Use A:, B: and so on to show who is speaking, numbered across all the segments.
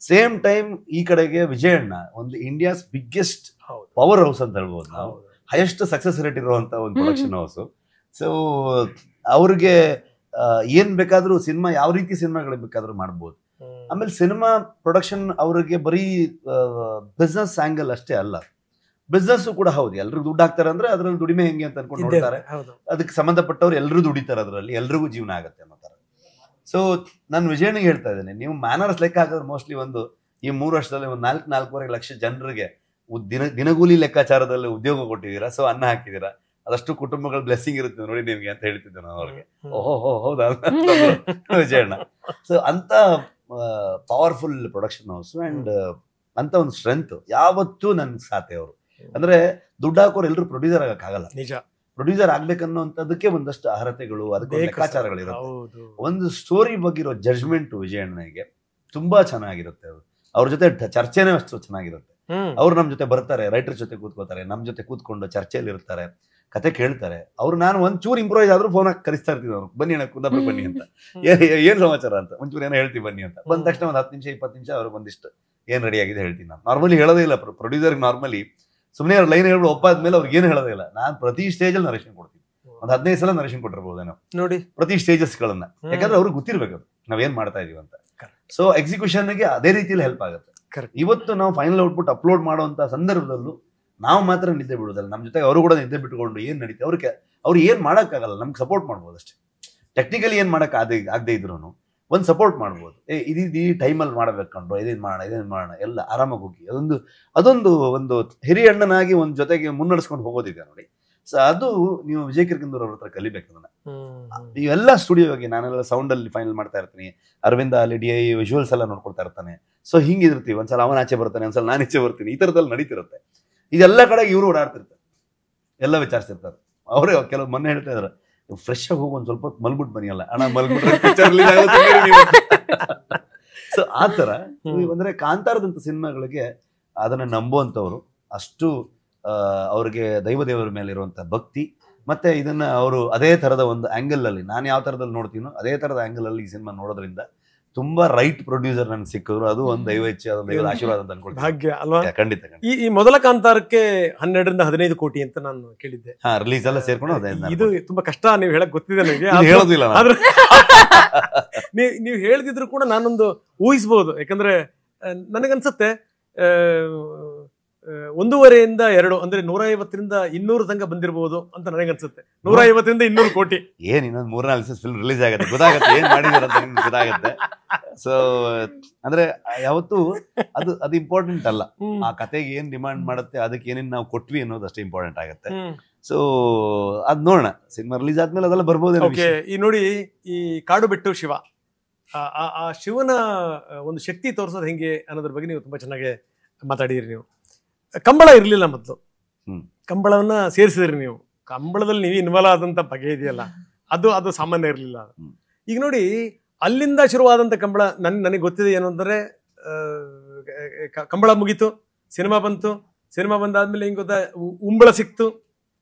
A: Same time ಈ ಕಡೆಗೆ ವಿಜಯಣ್ಣ ಒಂದು ಇಂಡಿಯಾಸ್ ಬಿಗ್ಗೆಸ್ಟ್ ಪವರ್ ಹೌಸ್ ಅಂತ ಹೇಳ್ಬೋದು ನಾವು, ಹೈಯೆಸ್ಟ್ ಸಕ್ಸಸ್ ರೇಟ್ ಇರುವಂತ ಒಂದು ಪ್ರೊಡಕ್ಷನ್ ಹೌಸ್. ಸೊ ಅವ್ರಿಗೆ ಏನ್ ಬೇಕಾದ್ರೂ ಸಿನಿಮಾ, ಯಾವ ರೀತಿ ಸಿನಿಮಾಗಳು ಬೇಕಾದ್ರೂ ಮಾಡ್ಬೋದು. ಆಮೇಲೆ ಸಿನಿಮಾ ಪ್ರೊಡಕ್ಷನ್ ಅವ್ರಿಗೆ ಬರೀ ಬಿಸ್ನೆಸ್ ಆಂಗಲ್ ಅಷ್ಟೇ ಅಲ್ಲ, ಬಿಸ್ನೆಸ್ ಕೂಡ ಹೌದು. ಎಲ್ರಿಗೂ ದುಡ್ಡು ಹಾಕ್ತಾರೆ ಅಂದ್ರೆ ಅದ್ರಲ್ಲಿ ದುಡಿಮೆ ಹೆಂಗೆ ಅಂತ ಅನ್ಕೊಂಡು ನೋಡ್ತಾರೆ, ಅದಕ್ಕೆ ಸಂಬಂಧಪಟ್ಟವ್ರು ಎಲ್ಲರೂ ದುಡಿತಾರೆ, ಅದರಲ್ಲಿ ಎಲ್ರಿಗೂ ಜೀವನ ಆಗುತ್ತೆ ಅನ್ನೋ ತರ. ಸೊ ನಾನು ವಿಜಯನಿಗೆ ಹೇಳ್ತಾ ಇದ್ದೇನೆ, ನೀವು ಮ್ಯಾನರ್ಸ್ ಲೆಕ್ಕ ಹಾಕಿದ್ರೆ ಮೋಸ್ಟ್ಲಿ ಈ 3 ವರ್ಷದಲ್ಲಿ ಒಂದು 4-4.5 ಲಕ್ಷ ಜನರಿಗೆ ದಿನಗೂಲಿ ಲೆಕ್ಕಾಚಾರದಲ್ಲಿ ಉದ್ಯೋಗ ಕೊಟ್ಟಿದ್ದೀರಾ. ಸೊ ಅನ್ನ ಹಾಕಿದ್ದೀರಾ, ಅದಷ್ಟು ಕುಟುಂಬಗಳ ಬ್ಲೆಸ್ಸಿಂಗ್ ಇರುತ್ತೆ ನೋಡಿ ನಿಮ್ಗೆ ಅಂತ ಹೇಳ್ತಿದ್ದೆ ನಾನು ಅವ್ರಿಗೆ. ಓಹೋ ಹೌದಾ ವಿಜಯಣ್ಣ. ಸೊ ಅಂತ ಪವರ್ಫುಲ್ ಪ್ರೊಡಕ್ಷನ್ ಹೌಸ್ ಅಂಡ್ ಅಂತ ಒಂದು ಸ್ಟ್ರೆಂತ್ ಯಾವತ್ತೂ ನನ್ಗೆ ಸಾಥೆ ಅವರು. ಅಂದ್ರೆ ದುಡ್ಡು ಹಾಕೋರು ಎಲ್ಲರೂ ಪ್ರೊಡ್ಯೂಸರ್ ಆಗಕ್ಕಾಗಲ್ಲ, ನಿಜ. ಪ್ರೊಡ್ಯೂಸರ್ ಆಗ್ಬೇಕನ್ನೋಂಥದಕ್ಕೆ ಒಂದಷ್ಟು ಅರ್ಹತೆಗಳು, ಅದಕ್ಕೆ ಲೆಕ್ಕಾಚಾರಗಳು ಇರುತ್ತೆ. ಒಂದು ಸ್ಟೋರಿ ಬಗ್ಗೆ ಇರೋ ಜಡ್ಜ್ಮೆಂಟ್ ವಿಜಯಣ್ಣನಿಗೆ ತುಂಬಾ ಚೆನ್ನಾಗಿರುತ್ತೆ. ಅವ್ರ ಜೊತೆ ಚರ್ಚೆನೇ ಅಷ್ಟು ಚೆನ್ನಾಗಿರುತ್ತೆ. ಅವ್ರು ನಮ್ ಜೊತೆ ಬರ್ತಾರೆ, ರೈಟರ್ ಜೊತೆ ಕೂತ್ಕೋತಾರೆ, ನಮ್ ಜೊತೆ ಕೂತ್ಕೊಂಡು ಚರ್ಚೆಯಲ್ಲಿ ಇರ್ತಾರೆ, ಕತೆ ಕೇಳ್ತಾರೆ. ಅವ್ರು ನಾನು ಒಂಚೂರು ಇಂಪ್ರೂವೈಸ್ ಆದ್ರೂ ಫೋನ್ ಹಾಕಿ ಕರಿಸ್ತಾ ಇರ್ತೀನಿ, ಅವ್ರು ಬನ್ನಿ ಅಣ್ಣ ಕುಂದಾಪುರ ಬನ್ನಿ ಅಂತ, ಏನ್ ಸಮಾಚಾರ ಅಂತ ಒಂಚೂರು ಏನೋ ಹೇಳ್ತೀವಿ ಬನ್ನಿ ಅಂತ. ಬಂದ ತಕ್ಷಣ ಒಂದು 10 ನಿಮಿಷ 20 ನಿಮಿಷ ಅವ್ರಿಗೆ ಒಂದಿಷ್ಟು ಏನ್ ರೆಡಿ ಆಗಿದೆ ಹೇಳ್ತೀನಿ. ನಾನು ನಾರ್ಮಲಿ ಹೇಳೋದೇ ಇಲ್ಲ ಪ್ರೊಡ್ಯೂಸರ್, ನಾರ್ಮಲಿ ಸುಮ್ಮನೆ ಅವ್ರ ಲೈನ್ ಹೇಳಿ ಒಪ್ಪಾದ್ಮೇಲೆ ಅವ್ರಿಗೆ ಏನು ಹೇಳೋದೇ ಇಲ್ಲ. ನಾನು ಪ್ರತಿ ಸ್ಟೇಜ್ ಅಲ್ಲಿ ನರೇಷನ್ ಕೊಡ್ತೀನಿ, ಒಂದು 15 ಸಲ ನರೇಷನ್ ಕೊಟ್ಟಿರ್ಬೋದೇನೋ ನೋಡಿ, ಪ್ರತಿ ಸ್ಟೇಜಸ್ ಗಳನ್ನ. ಯಾಕಂದ್ರೆ ಅವ್ರಿಗೆ ಗೊತ್ತಿರ್ಬೇಕು ನಾವೇನ್ ಮಾಡ್ತಾ ಇದೀವಿ ಅಂತ. ಸೊ ಎಕ್ಸಿಕ್ಯೂಷನ್ಗೆ ಅದೇ ರೀತಿಯಲ್ಲಿ ಹೆಲ್ಪ್ ಆಗುತ್ತೆ. ಇವತ್ತು ನಾವು ಫೈನಲ್ ಔಟ್ಪುಟ್ ಅಪ್ಲೋಡ್ ಮಾಡುವಂತ ಸಂದರ್ಭದಲ್ಲೂ ನಾವು ಮಾತ್ರ ನಿದ್ದೆ ಬಿಡೋದಲ್ಲ, ನಮ್ಮ ಜೊತೆಗೆ ಅವರು ಕೂಡ ನಿದ್ದೆ ಬಿಟ್ಕೊಂಡು ಏನ್ ನಡೀತೆ ಅವ್ರು ಏನ್ ಮಾಡಕ್ಕಾಗಲ್ಲ, ನಮ್ಗೆ ಸಪೋರ್ಟ್ ಮಾಡ್ಬೋದು ಅಷ್ಟೇ. ಟೆಕ್ನಿಕಲಿ ಏನ್ ಮಾಡಕ್ ಆಗದೆ ಇದ್ರು ಒಂದು ಸಪೋರ್ಟ್ ಮಾಡ್ಬೋದು. ಈ ಟೈಮಲ್ಲಿ ಮಾಡ್ಬೇಕಂಡ್ರು, ಇದೇನ್ ಮಾಡೋಣ ಎಲ್ಲ ಆರಾಮಾಗಿ ಹೋಗಿ ಅದೊಂದು ಒಂದು ಹಿರಿಯ ಅಣ್ಣನಾಗಿ ಒಂದ್ ಜೊತೆಗೆ ಮುನ್ನಡೆಸ್ಕೊಂಡು ಹೋಗೋದಿದೆ ನೋಡಿ. ಸೊ ಅದು ನೀವು ವಿಜಯ್ ಕಿರ್ಕಂದೂರ್ ಅವ್ರ ಹತ್ರ ಕಲಿಬೇಕು. ಅದನ್ನ ಇವೆಲ್ಲ ಸ್ಟುಡಿಯೋಗೆ ನಾನೆಲ್ಲ ಸೌಂಡ್ ಅಲ್ಲಿ ಫೈನಲ್ ಮಾಡ್ತಾ ಇರ್ತೀನಿ, ಅರವಿಂದ ಅಲ್ಲಿ DI ವಿಜುವಲ್ಸ್ ಎಲ್ಲ ನೋಡ್ಕೊಳ್ತಾ ಇರ್ತಾನೆ. ಸೊ ಹಿಂಗಿರ್ತೀವಿ, ಒಂದ್ಸಲ ಅವನ ಆಚೆ ಬರ್ತಾನೆ, ಒಂದ್ಸಲ ನಾನು ಈಚೆ ಬರ್ತೀನಿ, ಈ ತರದಲ್ಲಿ ನಡೀತಿರುತ್ತೆ. ಇದೆಲ್ಲ ಕಡೆಗೆ ಇವರು ಓಡಾಡ್ತಿರ್ತಾರೆ, ಎಲ್ಲ ವಿಚಾರಿಸಿರ್ತಾರೆ. ಅವರೇ ಕೆಲವು ಮೊನ್ನೆ ಹೇಳ್ತಾ ಇದಾರೆ, ಫ್ರೆಶ್ ಆಗಿ ಹೋಗಿ ಒಂದ್ ಸ್ವಲ್ಪ ಹೊತ್ತು ಮಲ್ಬಿಟ್ಟು ಬನ್ನಿ ಅಲ್ಲ ಅಣ್ಣ, ಮಲ್ಬಿಟ್ರೆ. ಸೊ ಆತರ ಅಂದ್ರೆ ಕಾಂತಾರದಂತ ಸಿನಿಮಾಗಳಿಗೆ ಅದನ್ನ ನಂಬುವಂತವ್ರು, ಅಷ್ಟು ಅವ್ರಿಗೆ ದೈವದೇವರ ಮೇಲೆ ಇರುವಂತ ಭಕ್ತಿ, ಮತ್ತೆ ಇದನ್ನ ಅವರು ಅದೇ ತರದ ಒಂದು ಆಂಗಲ್ ಅಲ್ಲಿ, ನಾನು ಯಾವ ತರದಲ್ಲಿ ನೋಡ್ತೀನೋ ಅದೇ ತರದ ಆಂಗಲ್ ಅಲ್ಲಿ ಈ ಸಿನಿಮಾ ನೋಡೋದ್ರಿಂದ ತುಂಬಾ ರೈಟ್ ಪ್ರೊಡ್ಯೂಸರ್ ನನ್ಗೆ ಸಿಕ್ಕಿದ್ರು. ಅದು ಒಂದು ದೈವ ಇಚ್ಛೆ, ಅದೊಂದು ದೈವದ ಆಶೀರ್ವಾದ ಅಂತ ಅನ್ಕೊಳ್ತೀನಿ. ಭಾಗ್ಯ ಅಲ್ವಾ? ಖಂಡಿತ. ಈ ಮೊದಲ ಕಾಂತಾರಕ್ಕೆ 12-15 ಕೋಟಿ ಅಂತ ನಾನು ಕೇಳಿದ್ದೆ. ರಿಲೀಸ್ ಎಲ್ಲ ಸೇರ್ಕೊಂಡು ಇದು ತುಂಬಾ ಕಷ್ಟ, ನೀವು ಹೇಳಕ್ ಗೊತ್ತಿದೆ ನನಗೆ, ಹೇಳೋದಿಲ್ಲ. ನೀವು ಹೇಳ್ತಿದ್ರು ಕೂಡ ನಾನೊಂದು ಊಹಿಸಬಹುದು. ಯಾಕಂದ್ರೆ ನನಗನ್ಸುತ್ತೆ 1.5 ರಿಂದ 2 ಅಂದ್ರೆ 150 ರಿಂದ 200 ತನಕ ಬಂದಿರಬಹುದು ಅಂತ ನನಗನ್ಸುತ್ತೆ. 150 ರಿಂದ 200 ಕೋಟಿ ಏನ್ ಇನ್ನೊಂದು 3-4 ದಿವಸ ಫಿಲ್ಮ್ ರಿಲೀಸ್ ಆಗುತ್ತೆ, ಗೊತ್ತಾಗುತ್ತೆ ಏನ್ ಮಾಡಿದಾರೆ ಅಂತ ನಿಮ್ಗೆ ಗೊತ್ತಾಗುತ್ತೆ. ಸೊ ಅಂದ್ರೆ ಯಾವತ್ತು ಅದು ಇಂಪಾರ್ಟೆಂಟ್ ಅಲ್ಲ, ಆ ಕತೆಗೆ ಏನ್ ಡಿಮಾಂಡ್ ಮಾಡುತ್ತೆ, ಅದಕ್ಕೆ ಏನೇನ್ ನಾವು ಕೊಟ್ವಿ ಅನ್ನೋದು ಅಷ್ಟೇ ಇಂಪಾರ್ಟೆಂಟ್ ಆಗುತ್ತೆ. ಸೊ ಅದ್ ನೋಡೋಣ, ಸಿನಿಮಾ ರಿಲೀಸ್ ಆದ್ಮೇಲೆ ಅದೆಲ್ಲ ಬರ್ಬೋದು. ಈ ನೋಡಿ, ಈ ಕಾಡು ಬೆಟ್ಟು ಶಿವ, ಆ ಶಿವನ ಒಂದು ಶಕ್ತಿ ತೋರಿಸೋದು ಹೆಂಗೆ ಅನ್ನೋದ್ರ ಬಗ್ಗೆ ನೀವು ತುಂಬಾ ಚೆನ್ನಾಗಿ ಮಾತಾಡಿದ್ರಿ. ನೀವು ಕಂಬಳ ಇರ್ಲಿಲ್ಲ ಮೊದಲು, ಕಂಬಳವನ್ನ ಸೇರಿಸಿದ್ರಿ ನೀವು. ಕಂಬಳದಲ್ಲಿ ನೀವು ಇನ್ವಾಲ್ವ್ ಆದಂತ ಬಗೆ ಇದೆಯಲ್ಲ, ಅದು ಸಾಮಾನ್ಯ ಇರ್ಲಿಲ್ಲ. ಈಗ ನೋಡಿ, ಅಲ್ಲಿಂದ ಶುರುವಾದಂತ ಕಂಬಳ ನನಗೆ ಗೊತ್ತಿದೆ ಏನು ಅಂದ್ರೆ, ಕಂಬಳ ಮುಗೀತು, ಸಿನಿಮಾ ಬಂತು, ಸಿನಿಮಾ ಬಂದಾದ್ಮೇಲೆ ಹಿಂಗ್ ಗೊತ್ತಾ ಉಂಬಳ ಸಿಕ್ತು,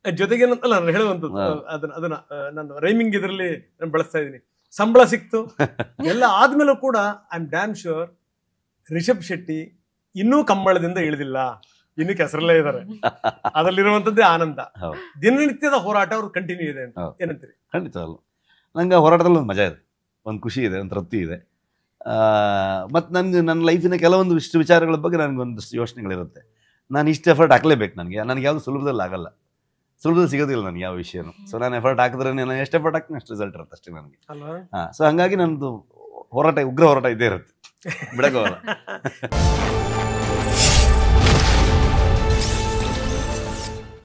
A: ಜೊತೆಗೆ ಏನಂತಲ್ಲ ನಾನು ಹೇಳುವಂಥದ್ದು, ಅದನ್ನ ನಾನು ರೈಮಿಂಗ್ ಇದರಲ್ಲಿ ನಾನು ಬಳಸ್ತಾ ಇದ್ದೀನಿ. ಸಂಬಳ ಸಿಕ್ತು, ಎಲ್ಲ ಆದ್ಮೇಲೂ ಕೂಡ I am damn sure Rishab Shetty ಇನ್ನೂ ಕಂಬಳದಿಂದ ಇಳಿದಿಲ್ಲ, ಇನ್ನು ಕೆಸರಲ್ಲೇ ಇದ್ದಾರೆ. ಅದರಲ್ಲಿರುವಂತದ್ದೇ ಆನಂದ, ದಿನನಿತ್ಯದ ಹೋರಾಟ ಅವ್ರು ಕಂಟಿನ್ಯೂ ಇದೆ ಅಂತ ಏನಂತೀರಿ? ಖಂಡಿತ ಅಲ್ಲ, ನಂಗೆ ಹೋರಾಟದಲ್ಲಿ ಒಂದು ಮಜಾ ಇದೆ, ಒಂದು ಖುಷಿ ಇದೆ, ಒಂದು ತೃಪ್ತಿ ಇದೆ. ಮತ್ತು ನನ್ನ ಲೈಫಿನ ಕೆಲವೊಂದು ಇಷ್ಟು ವಿಚಾರಗಳ ಬಗ್ಗೆ ನನಗೊಂದಷ್ಟು ಯೋಚನೆಗಳಿರುತ್ತೆ. ನಾನು ಇಷ್ಟು ಎಫರ್ಟ್ ಹಾಕಲೇಬೇಕು, ನನಗೆ ಯಾವುದು ಸುಲಭದಲ್ಲಿ ಆಗಲ್ಲ, ಸುಲಭದಲ್ಲಿ ಸಿಗೋದಿಲ್ಲ ನನಗೆ ಯಾವ ವಿಷಯನೂ. ಸೊ ನಾನು ಎಫರ್ಟ್ ಹಾಕಿದ್ರೆ ನಾನು ಎಷ್ಟು ಎಫರ್ಟ್ ಹಾಕ್ತೀನಿ ಅಷ್ಟು ರಿಸಲ್ಟ್ ಇರುತ್ತೆ ಅಷ್ಟೇ ನನಗೆ. ಸೊ ಹಂಗಾಗಿ ನನ್ನದು ಹೋರಾಟ, ಉಗ್ರ ಹೋರಾಟ ಇದ್ದೇ ಇರುತ್ತೆ, ಬಿಡೋಕ್ಕಾಗಲ್ಲ.